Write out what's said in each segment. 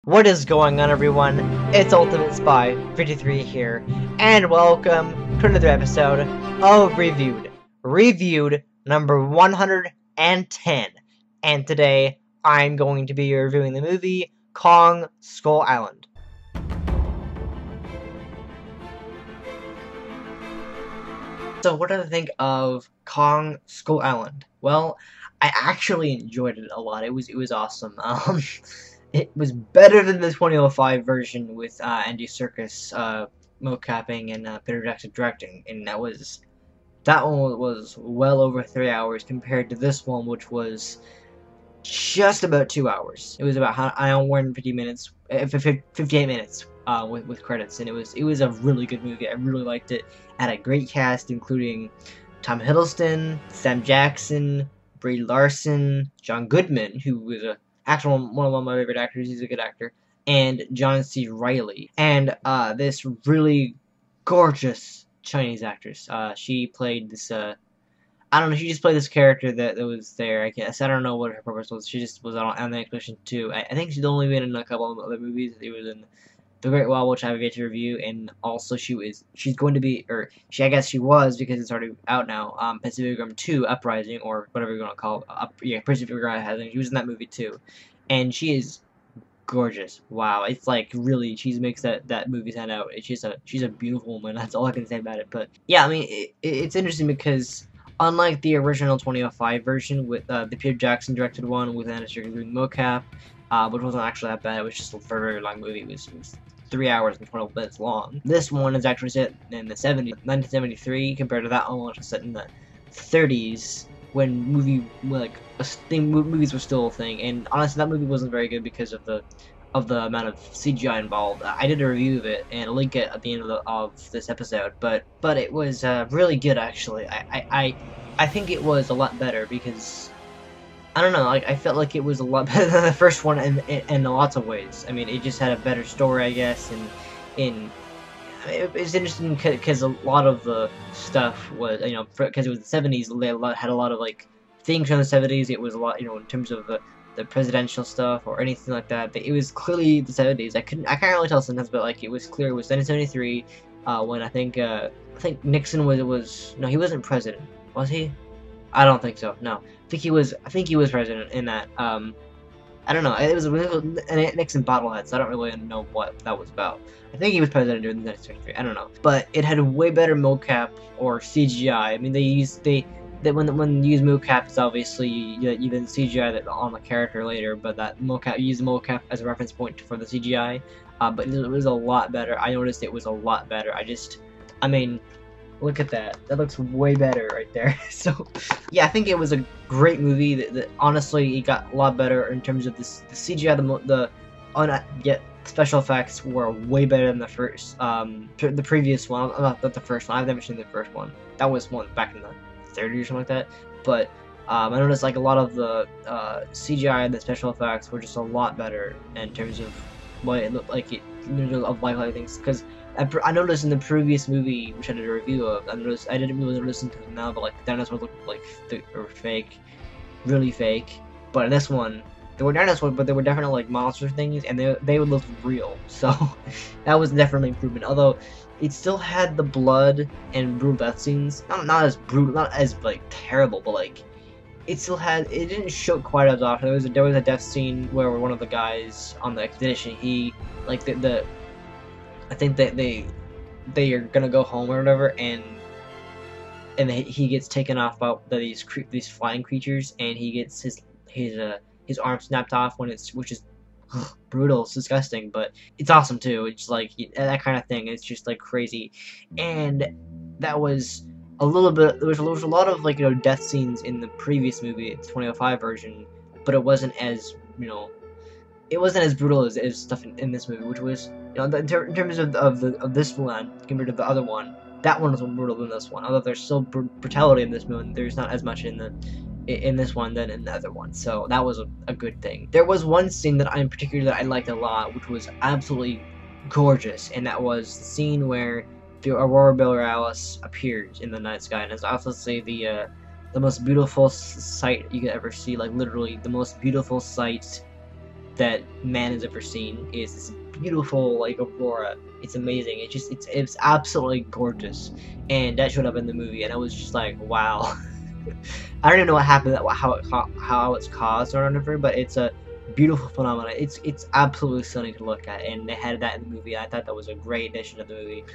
What is going on, everyone? It's Ultimate Spy 53 here, and welcome to another episode of Reviewed number 110. And today, I'm going to be reviewing the movie Kong Skull Island. So what did I think of Kong Skull Island? Well, I actually enjoyed it a lot. It was awesome. It was better than the 2005 version with Andy Serkis mocapping and Peter Jackson directing, and that one was well over 3 hours compared to this one, which was just about 2 hours. It was about 150 minutes, 58 minutes with credits, and it was a really good movie. I really liked it. It had a great cast, including Tom Hiddleston, Sam Jackson, Brie Larson, John Goodman, who was one of my favorite actors. He's a good actor, and John C. Reilly, and this really gorgeous Chinese actress. She played this. I don't know. She just played this character that was there. I guess I don't know what her purpose was. She just was on the expedition too. I think she's only been in a couple of other movies. She was in The Great Wall, which I have yet to review, and also she's going to be, or I guess she was, because it's already out now. Pacific Rim 2 Uprising, or whatever you're gonna call it. Pacific Rim Uprising. She was in that movie too, and she is gorgeous. Wow, it's like really, she makes that movie stand out. She's a beautiful woman. That's all I can say about it. But yeah, I mean, it's interesting because unlike the original 2005 version with the Peter Jackson directed one with Andy Serkis doing mocap, which wasn't actually that bad. It was just a very long movie. It was 3 hours and 12 minutes long. This one is actually set in the 70s, 1973, compared to that one, which was set in the 30s, when movies were still a thing. And honestly, that movie wasn't very good because of the amount of CGI involved. I did a review of it, and I'll link it at the end of this episode. But it was really good, actually. I think it was a lot better because, I don't know, like, I felt like it was a lot better than the first one in lots of ways. I mean, it just had a better story, I guess, and it's interesting because a lot of the stuff was, you know, because it was the 70s, they had a lot of, like, things from the 70s. It was a lot, you know, in terms of the presidential stuff or anything like that. But it was clearly the 70s. I can't really tell sometimes, but, like, it was clear it was 1973, when I think Nixon was, no, he wasn't president. Was he? I don't think so. No, I think he was president in that. I don't know. It was Nixon bottlehead, so I don't really know what that was about. I think he was president during the 1973. I don't know, but it had way better mocap or CGI. I mean, when you use mocap, it's obviously you then CGI that on the character later, but that mocap, you use the mocap as a reference point for the CGI. But it was a lot better. I noticed it was a lot better. I mean, look at that. That looks way better right there. So, yeah, I think it was a great movie. That honestly, it got a lot better in terms of the CGI. Yet special effects were way better than the previous one. Not the first one. I've never seen the first one. That was one back in the 30s or something like that. But I noticed like a lot of the CGI and the special effects were just a lot better in terms of what it looked like. Of like things, because I noticed in the previous movie, which I did a review of, I didn't really notice until now, but like the dinosaurs looked like they were fake, really fake. But in this one, they were dinosaurs, but they were definitely like monster things, and they would look real. So that was definitely an improvement. Although it still had the blood and brutal death scenes, not as brutal, not as like terrible, but like it didn't show quite as often. There was a death scene where one of the guys on the expedition, he like I think that they are gonna go home or whatever, and he gets taken off by these flying creatures, and he gets his arm snapped off which is brutal. It's disgusting, but it's awesome too. It's like that kind of thing. It's just like crazy, and that was a little bit. There was a lot of, like, you know, death scenes in the previous movie, the 2005 version, but it wasn't as, you know, it wasn't as brutal as stuff in this movie, which was, you know, in terms of this one compared to the other one. That one was more brutal than this one. Although there's still brutality in this movie, there's not as much in this one than in the other one. So that was a good thing. There was one scene that I liked a lot, which was absolutely gorgeous, and that was the scene where the Aurora Borealis appears in the night sky, and it's obviously the most beautiful sight you could ever see. Like, literally the most beautiful sight that man has ever seen is this beautiful like aurora. It's amazing. It's absolutely gorgeous, and that showed up in the movie, and I was just like, wow. I don't even know what happened, how it's caused or whatever, but it's a beautiful phenomenon. It's absolutely stunning to look at, and they had that in the movie. I thought that was a great addition to the movie.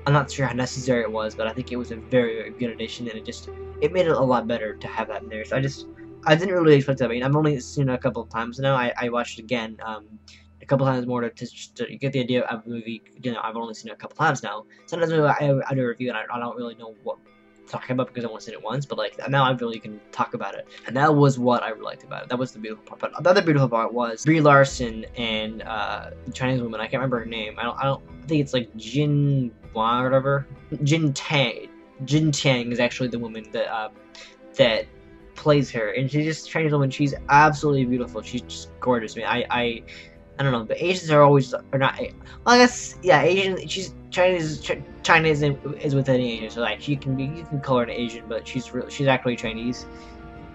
I'm not sure how necessary it was, but I think it was a very, very good addition, and it made it a lot better to have that in there. So I didn't really expect that. I mean, I've only seen it a couple of times now. I watched it again a couple times more to get the idea of the movie. You know, I've only seen it a couple times now. Sometimes I do a review, and I don't really know what to talk about because I only seen it once. But like now, I really can talk about it, and that was what I really liked about it. That was the beautiful part. But the other beautiful part was Brie Larson and the Chinese woman. I can't remember her name. I think it's like Jin Hua or whatever. Jin Tang is actually the woman that plays her, and she's just Chinese woman. She's absolutely beautiful. She's just gorgeous. I mean, I don't know. The Asians are always not. Well, I guess yeah. Asian. She's Chinese. China is within Asia, so like you can call her an Asian, but she's actually Chinese.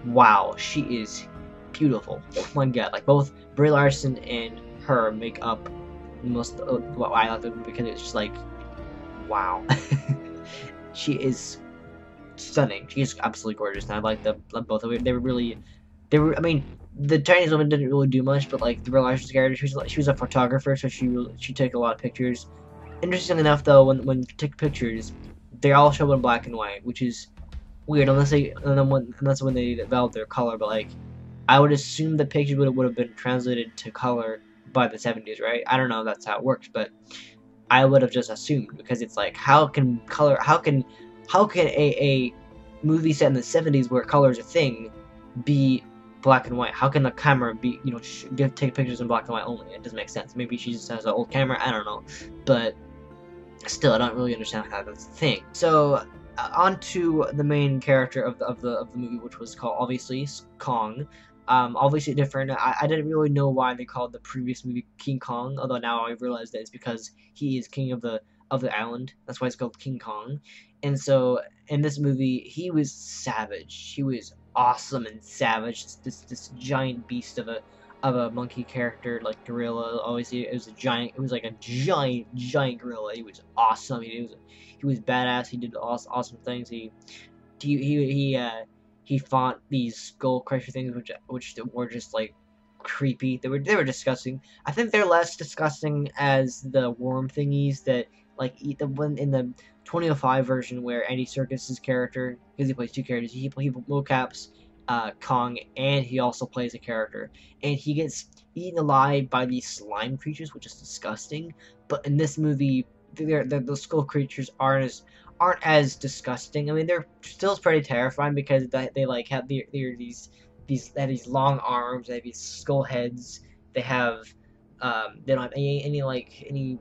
Wow, she is beautiful. Oh my god, like both Brie Larson and her make up most what I love it because it's just like wow. She is stunning. She is absolutely gorgeous, and I like both of them. They were. I mean, the Chinese woman didn't really do much, but like the Brie Larson's character, she was a photographer, so she took a lot of pictures. Interestingly enough, though, when you take pictures, they all show in black and white, which is weird unless when they develop their color. But like, I would assume the pictures would have been translated to color by the 70s, right? I don't know if that's how it works, but I would have just assumed because it's like how can a movie set in the 70s where color is a thing be black and white? How can the camera be, you know, take pictures in black and white only? It doesn't make sense. Maybe she just has an old camera. I don't know, but still, I don't really understand how that's a thing. So, on to the main character of the movie, which was called obviously Kong. Obviously different. I didn't really know why they called the previous movie King Kong, although now I realize that it's because he is king of the island. That's why it's called King Kong. And so in this movie, he was savage. He was awesome and savage. This giant beast of a monkey character, like gorilla. Obviously, it was a giant. It was like a giant gorilla. He was awesome. He was badass. He did awesome things. He fought these skull crusher things, which were just like creepy. They were disgusting. I think they're less disgusting as the worm thingies that like eat the one in the 2005 version where Andy Serkis's character, because he plays two characters, he mocaps Kong, and he also plays a character, and he gets eaten alive by these slime creatures, which is disgusting. But in this movie, the skull creatures aren't as disgusting. I mean, they're still pretty terrifying because they like have these long arms, they have these skull heads, they don't have any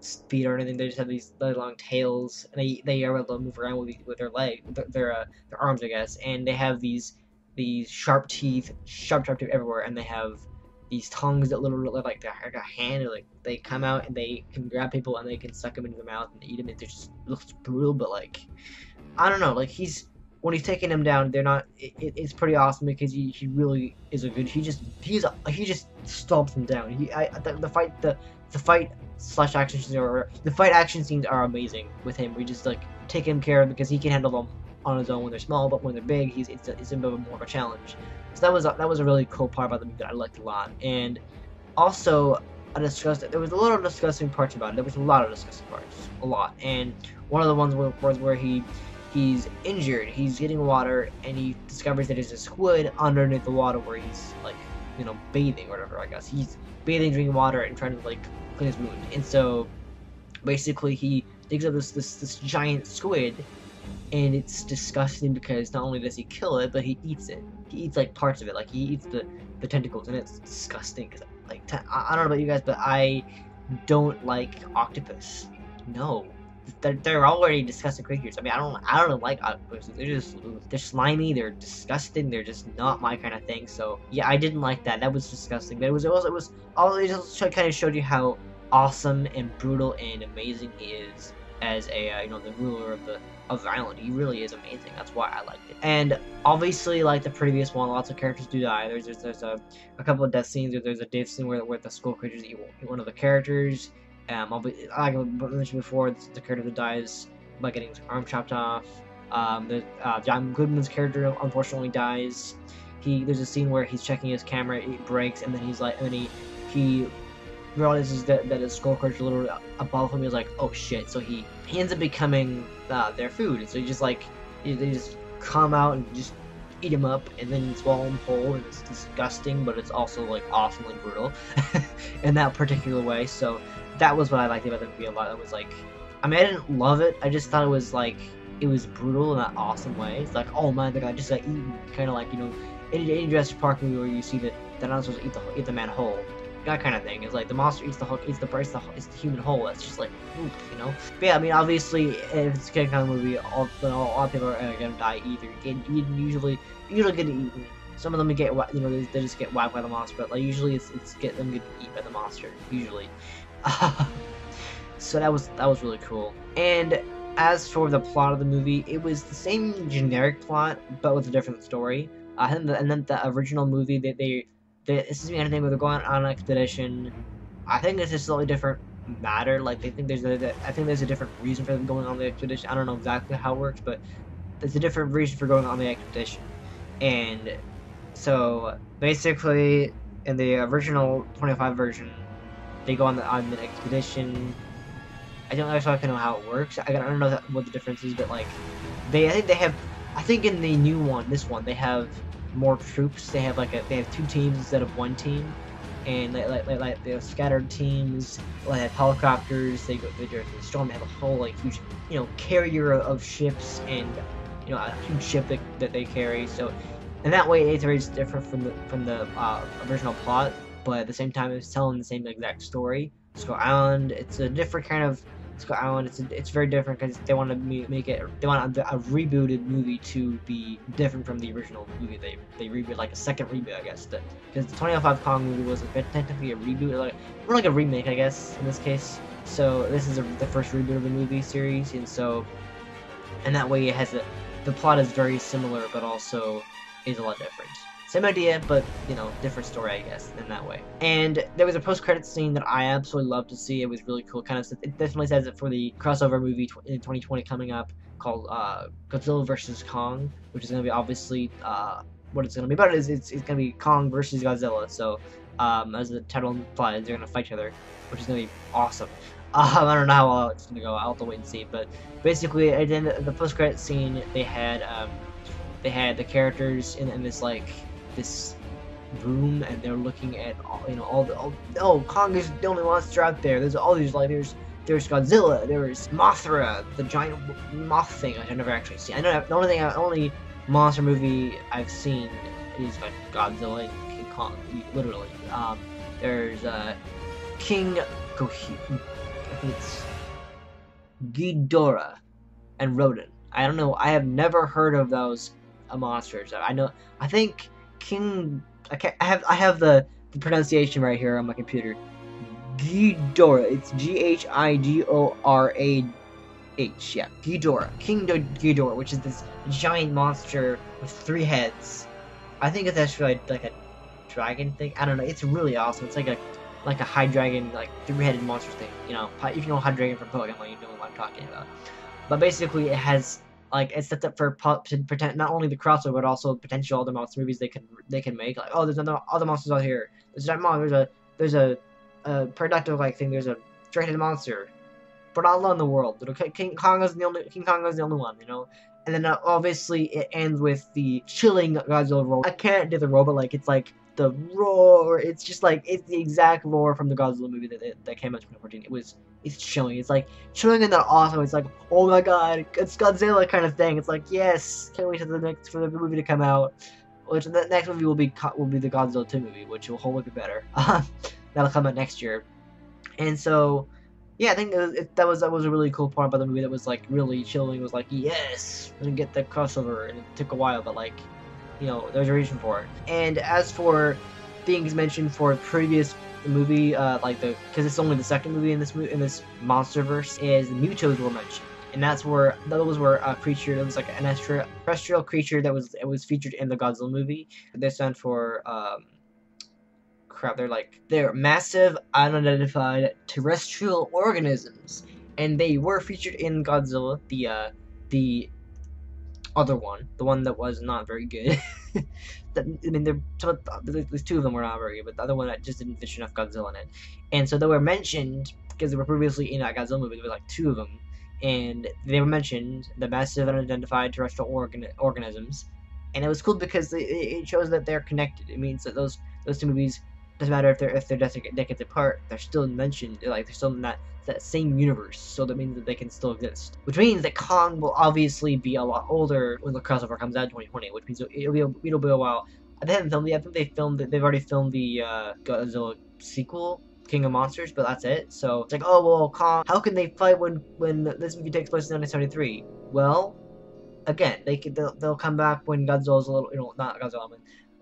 speed or anything. They just have these long tails, and they are able to move around with their arms, I guess. And they have these sharp teeth everywhere, and they have these tongues that literally look like a hand. Like they come out and they can grab people and they can suck them into their mouth and eat them. It just looks brutal, but like I don't know. Like when he's taking them down, they're not. It's pretty awesome because he really is a good. He just stomps them down. The fight slash action scenes are amazing with him. We just like take him care of because he can handle them on his own when they're small, but when they're big, it's a bit more of a challenge. So that was a really cool part about the movie that I liked a lot. And also, there was a lot of discussing parts about it. There was a lot of discussing parts, a lot. And one of the ones was where he's injured. He's getting water, and he discovers that there's a squid underneath the water where he's like, you know, bathing or whatever. I guess he's bathing, drinking water, and trying to like clean his wound. And so, basically, he digs up this giant squid. And it's disgusting because not only does he kill it, but he eats it. He eats like parts of it, like he eats the tentacles, and it's disgusting. Cause like I don't know about you guys, but I don't like octopus. No, they're already disgusting creatures. I mean, I don't like octopuses. They're slimy. They're disgusting. They're just not my kind of thing. So yeah, I didn't like that. That was disgusting. But it just kind of showed you how awesome and brutal and amazing he is. as a you know, the ruler of the island. He really is amazing. That's why I liked it. And obviously, like the previous one, lots of characters do die. There's a couple of death scenes. There's a death scene where the skull creatures eat one of the characters. Like I mentioned before, the character that dies by getting his arm chopped off. John Goodman's character unfortunately dies. There's a scene where he's checking his camera, it breaks, and then he realizes that his skull creature literally above him. He's like, oh shit! So he ends up becoming their food. So he just like they just come out and just eat him up, and then swallow him whole, and it's disgusting, but it's also like awesomely brutal in that particular way. So that was what I liked about the movie a lot. It was like, I mean, I didn't love it. I just thought it was like, it was brutal in that awesome way. It's like, oh man, the guy just got eaten, kind of like, you know, any Jurassic Park movie where you see the dinosaurs eat the man whole. That kind of thing. It's like the monster eats the human whole. That's just like, oof, you know. But yeah, I mean, obviously, if it's a King Kong movie, all people are gonna die either. Usually get eaten. Some of them get, you know, they just get whacked by the monster, but like usually it's get them getting eaten by the monster. Usually. So that was really cool. And as for the plot of the movie, it was the same generic plot, but with a different story. And then the original movie that this is the thing where they're going on an expedition. I think it's a slightly different matter. Like they think I think there's a different reason for them going on the expedition. I don't know exactly how it works, but there's a different reason for going on the expedition. And so basically, in the original 25 version, they go on the expedition. I don't actually know how it works. I don't know what the difference is, but like I think in the new one, this one, they have more troops. They have two teams instead of one team, and they have scattered teams. They have helicopters. They during the storm. They have a whole like huge, you know, carrier of ships, and you know, a huge ship that they carry. So, in that way, it's very different from the original plot, but at the same time, it's telling the same exact story. Skull Island. It's a different kind of Skull Island. It's very different because they want to make it. They want a rebooted movie to be different from the original movie. They reboot, like a second reboot, I guess. Because the 2005 Kong movie was technically a reboot, more like a remake, I guess, in this case. So this is the first reboot of the movie series, and that way it has the plot is very similar, but also is a lot different. Same idea, but, you know, different story, I guess, in that way. And there was a post-credits scene that I absolutely loved to see. It was really cool. It definitely says it for the crossover movie in 2020 coming up called Godzilla vs. Kong, which is going to be obviously what it's going to be. But it's going to be Kong versus Godzilla. So, as the title implies, they're going to fight each other, which is going to be awesome. I don't know how well it's going to go. I'll have to wait and see. But basically, at the end of the post-credits scene, they had the characters in this, like, this room, and they're looking at Kong is the only monster out there. There's all these, like, there's Godzilla, there's Mothra, the giant moth thing I've never actually seen. I know the only monster movie I've seen is like Godzilla and King Kong, literally. There's King I think it's Ghidorah and Rodan. I don't know. I have never heard of those monsters. I think King. I have the pronunciation right here on my computer. Ghidorah. It's Ghidorah. Yeah, Ghidorah. King Ghidorah, which is this giant monster with 3 heads. I think it's actually like a dragon thing. I don't know. It's really awesome. It's like a high dragon, like 3-headed monster thing. You know, if you know high dragon from Pokemon, you know what I'm talking about. But basically, it has. Like, it's set up for pretend not only the crossover, but also potential other monster movies they can make. Like, oh, there's other monsters out here. There's a productive like thing. There's a straight-headed monster, but all alone in the world. King Kong is the only one, you know. And then obviously it ends with the chilling Godzilla roar. I can't do the roar, but like it's like the roar. It's just like it's the exact roar from the Godzilla movie that came out in 2014. It's chilling. It's like chilling and then awesome. It's like, oh my god, it's Godzilla kind of thing. It's like, yes, can't wait for the movie to come out. Which the next movie will be the Godzilla 2 movie, which will hopefully be better. That'll come out next year. And so, yeah, I think that was a really cool part about the movie that was like really chilling. It was like, yes, we're gonna get the crossover, and it took a while, but like, you know, there's a reason for it. And as for things mentioned for previous movie, because it's only the second movie in this MonsterVerse, is the MUTOs were mentioned, and that's where those were a creature that was like an terrestrial creature that was featured in the Godzilla movie. They stand for crap. They're massive unidentified terrestrial organisms, and they were featured in Godzilla, the other one, the one that was not very good. There's two of them were not very good, but the other one that just didn't feature enough Godzilla in it. And so they were mentioned because they were previously in that Godzilla movie. There were like two of them, and they were mentioned, the massive unidentified terrestrial organisms. And it was cool because it shows that they're connected. It means that those two movies, doesn't matter if they're decades apart, they're still mentioned. Like they're still in that same universe, so that means that they can still exist. Which means that Kong will obviously be a lot older when the crossover comes out in 2020, which means it'll be a while. They haven't filmed it. I think they've already filmed the Godzilla sequel, King of Monsters, but that's it. So it's like, oh well, Kong, how can they fight when this movie takes place in 1973? Well, again, they'll come back when Godzilla's a little, not Godzilla,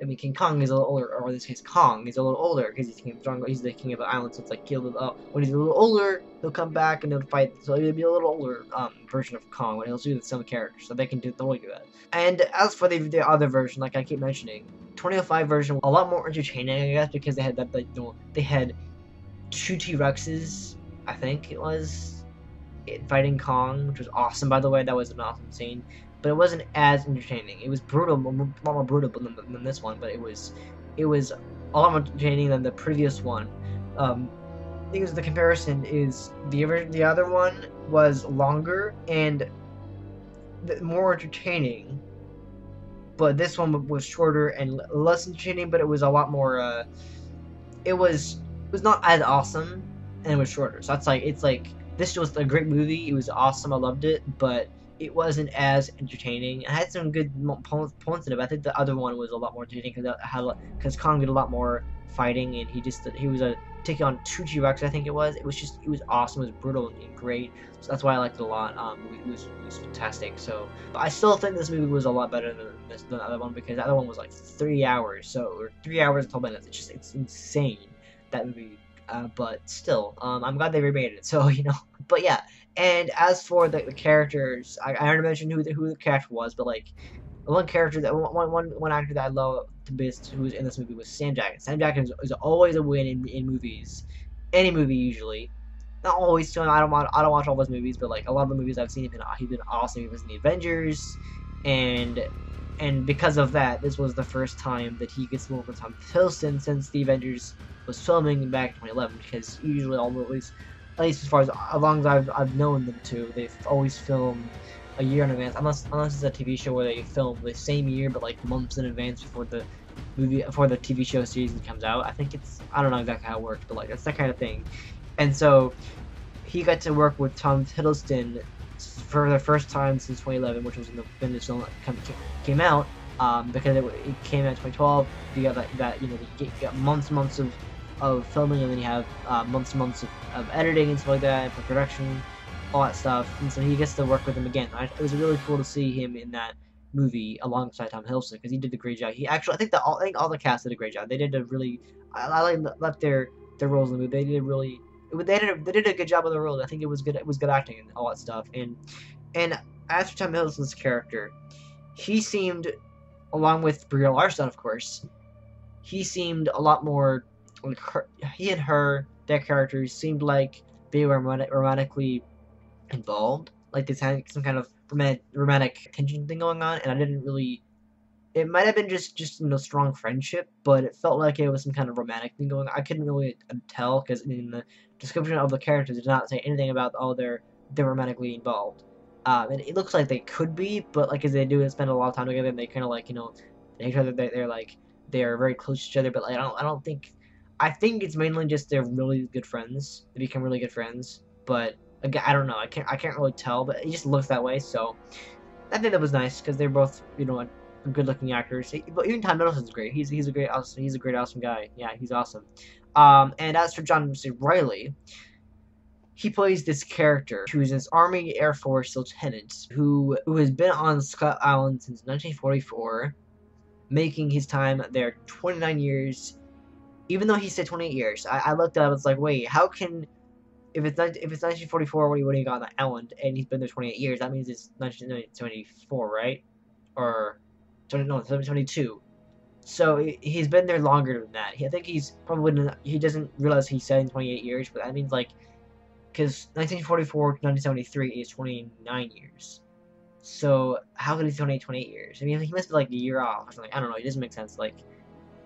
I mean, King Kong is a little older, or in this case, Kong is a little older because he's the king of the island. So it's like when he's a little older, he'll come back and he'll fight. So it'll be a little older version of Kong when he'll do some characters, so they can totally do that. And as for the other version, like I keep mentioning, 2005 version a lot more entertaining, I guess, because they had they had two T-Rexes, I think it was, fighting Kong, which was awesome. By the way, that was an awesome scene. But it wasn't as entertaining. It was brutal, a lot more brutal than this one, but it was a lot more entertaining than the previous one. Because the comparison is the other one was longer and more entertaining, but this one was shorter and less entertaining. But it was a lot more. It was not as awesome, and it was shorter. So it's like this was a great movie. It was awesome. I loved it, but it wasn't as entertaining. It had some good points in it, but I think the other one was a lot more entertaining because Kong did a lot more fighting, and he was taking on two T-Rex, I think it was. It was awesome. It was brutal and great. So that's why I liked it a lot. It was fantastic. So, but I still think this movie was a lot better than the other one, because the other one was like 3 hours. or 3 hours and 12 minutes. It's insane, that movie. But still, I'm glad they remade it. So but yeah. And as for the characters, I already mentioned who the character was, but like one actor that I love the best who was in this movie was Sam Jackson. Sam Jackson is always a win in movies, any movie usually. Not always. So I don't watch all those movies, but like a lot of the movies I've seen, he's been awesome. He was in the Avengers, and because of that, this was the first time that he gets to work with Tom Hiddleston since the Avengers was filming back in 2011. Because usually all movies, at least as long as I've known them to, they've always filmed a year in advance, unless it's a TV show where they film the same year but like months in advance before the TV show season comes out. I don't know exactly how it works, but like that's that kind of thing. And so he got to work with Tom Hiddleston for the first time since 2011, which was when this film came out. Because it came out in 2012. You got you got months of filming, and then you have months of editing and stuff like that, for production, all that stuff. And so he gets to work with him again. It was really cool to see him in that movie alongside Tom Hiddleston, because he did a great job. I think all the cast did a great job. They did a really, I left their roles in the movie. They did a good job of the roles. I think it was good acting and all that stuff. And as for Tom Hiddleston's character, he seemed, along with Brie Larson, of course, he seemed a lot more like he and their characters seemed like they were romantically involved, like they had some kind of romantic tension thing going on, and I didn't really. It might have been just strong friendship, but it felt like it was some kind of romantic thing going on. I couldn't really tell, because in the description of the characters, it did not say anything about they're romantically involved. And it looks like they could be, but like as they do spend a lot of time together, and they kind of like they each other. They're very close to each other, but like I don't think. I think it's mainly just they're really good friends. They become really good friends, but again, I don't know. I can't really tell, but it just looks that way. So I think that was nice, because they're both good-looking actors. But even Tom Hiddleston's great. He's a great awesome guy. Yeah, he's awesome. And as for John C. Reilly, he plays this character who's this Army Air Force lieutenant who has been on Skull Island since 1944, making his time there 29 years. even though he said 28 years, I looked at it, I was like, wait, how can, if it's 1944 when he got on the island, and he's been there 28 years, that means it's 1974, right? Or, no, 72. So he's been there longer than that. I think he's probably, he doesn't realize he's said 28 years, but that means, like, because 1944 to 1973 is 29 years. So how could he be 28 years? I mean, he must be like a year off or something. I don't know. It doesn't make sense. Like,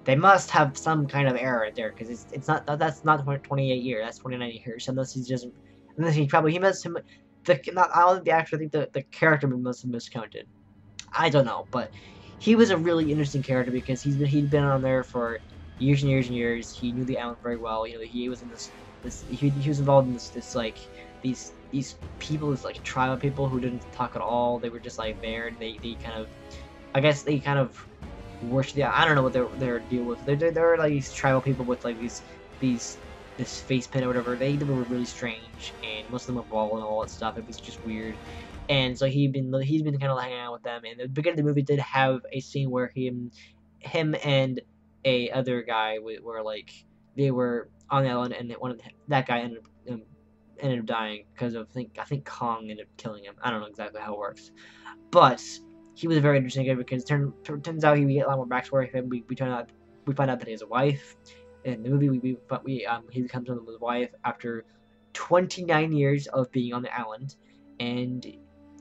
they must have some kind of error right there, because it's not, that's not 28 years. That's 29 years. Unless he's just, unless he must have, not, I don't think the actor, I think the character must have miscounted. I don't know, but he was a really interesting character because he'd been on there for years and years and years. He knew the island very well. You know, he was in he was involved in this like these people, this like tribal people who didn't talk at all. They were just like there, and they kind of, I guess they kind of worship. Yeah, I don't know what their deal was. They're like these tribal people with like this face paint or whatever. They were really strange, and most of them were bald and all that stuff. It was just weird. And so he's been kind of hanging out with them. And the beginning of the movie did have a scene where him and a other guy were like, they were on the island, and that guy ended up dying because of I think Kong ended up killing him. I don't know exactly how it works, but he was a very interesting guy because it turns out we get a lot more backstory of him. We find out that he has a wife. In the movie, he comes home with his wife after 29 years of being on the island, and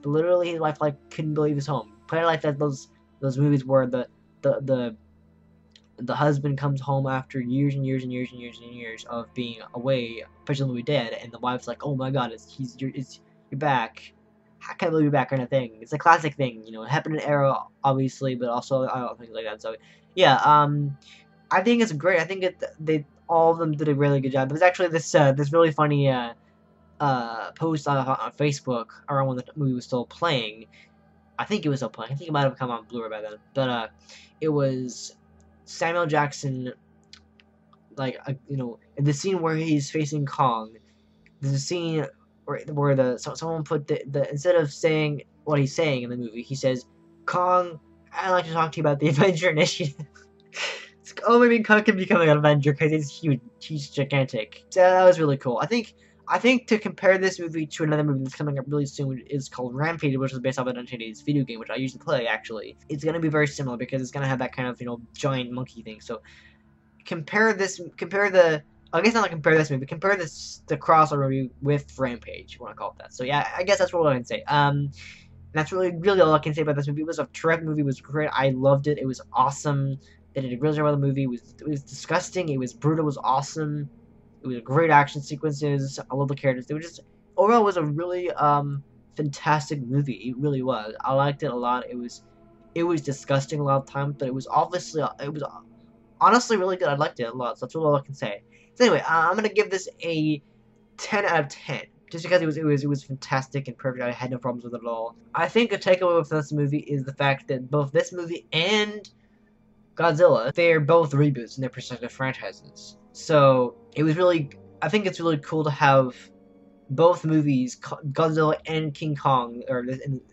literally his wife like couldn't believe his home. Kind of like that those movies where the husband comes home after years and years and years and years and years of being away, presumably dead, and the wife's like, "Oh my God, you're back. How can I believe you're back?" kind of thing. It's a classic thing, you know. It happened in Arrow, obviously, but also I don't think like that. So yeah, I think it's great. I think they all of them did a really good job. There's actually this really funny post on Facebook around when the movie was still playing. I think it was still playing. I think it might have come on Blu-ray by then. But it was Samuel Jackson, like you know, in the scene where he's facing Kong. There's a scene where someone put the instead of saying what he's saying in the movie, he says, "Kong, I'd like to talk to you about the Avenger Initiative." It's like, oh, maybe Kong can become an Avenger because he's huge, he's gigantic. So that was really cool. I think to compare this movie to another movie that's coming up really soon is called Rampage, which is based off of a 1980s video game, which I used to play, actually. It's going to be very similar because it's going to have that kind of, you know, giant monkey thing. So compare the crossover movie with Rampage, if you want to call it that. So yeah, I guess that's what I can say. That's really all I can say about this movie. It was a terrific movie. It was great. I loved it. It was awesome. They did a really good job with the movie. It was disgusting. It was brutal. It was awesome. It was great action sequences. I love the characters. They were just, overall, it was a really fantastic movie. It really was. I liked it a lot. It was disgusting a lot of times, but it was honestly really good. I liked it a lot. So that's all I can say. So anyway, I'm gonna give this a 10 out of 10, just because it was fantastic and perfect. I had no problems with it at all. I think a takeaway with this movie is the fact that both this movie and Godzilla, they're both reboots in their respective franchises. So I think it's really cool to have both movies, Godzilla and King Kong, or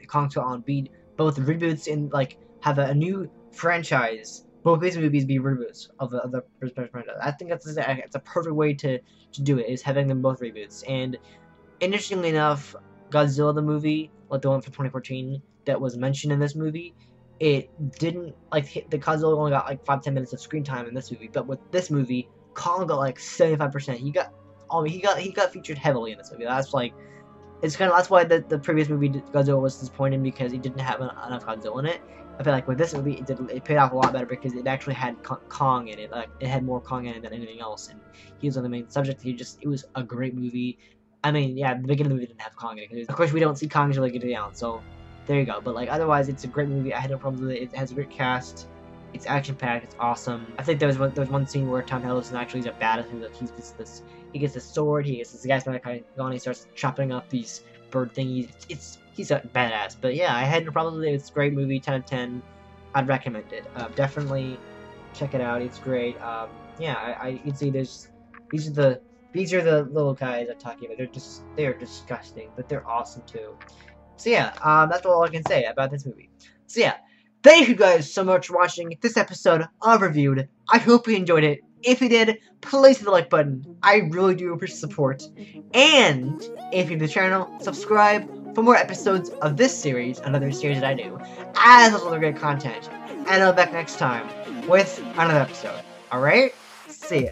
Kong Skull Island, be both reboots and like have a new franchise. Both these movies be reboots of the respective franchise. I think it's a perfect way to do it, is having them both reboots. And interestingly enough, Godzilla the movie, like the one from 2014 that was mentioned in this movie, it didn't like the Godzilla only got like 5-10 minutes of screen time in this movie, but with this movie, Kong got like 75%. He got featured heavily in this movie. That's like, that's why the previous movie Godzilla was disappointing, because he didn't have enough Godzilla in it. I feel like with this movie it paid off a lot better because it actually had Kong in it. Like, it had more Kong in it than anything else, and he was on the main subject. It was a great movie. I mean, yeah, the beginning of the movie didn't have Kong in it. Of course, we don't see Kong until they get down, so there you go. But like, otherwise, it's a great movie. I had no problems with it. It has a great cast. It's action-packed. It's awesome. I think there was one scene where Tom Hiddleston actually is a badass. He gets a sword. He gets this guy's kind of gone. He starts chopping up these bird thingies. He's a badass. But yeah, I had no problems with it. It's a great movie. 10 out of 10. I'd recommend it. Definitely check it out. It's great. Yeah, you can see these are the little guys I'm talking about. They're disgusting, but they're awesome too. So yeah, that's all I can say about this movie. So yeah, thank you guys so much for watching this episode of Reviewed. I hope you enjoyed it. If you did, please hit the like button. I really do appreciate support. And if you're new to the channel, subscribe for more episodes of this series and other series that I do, as well as other great content. And I'll be back next time with another episode. Alright? See ya.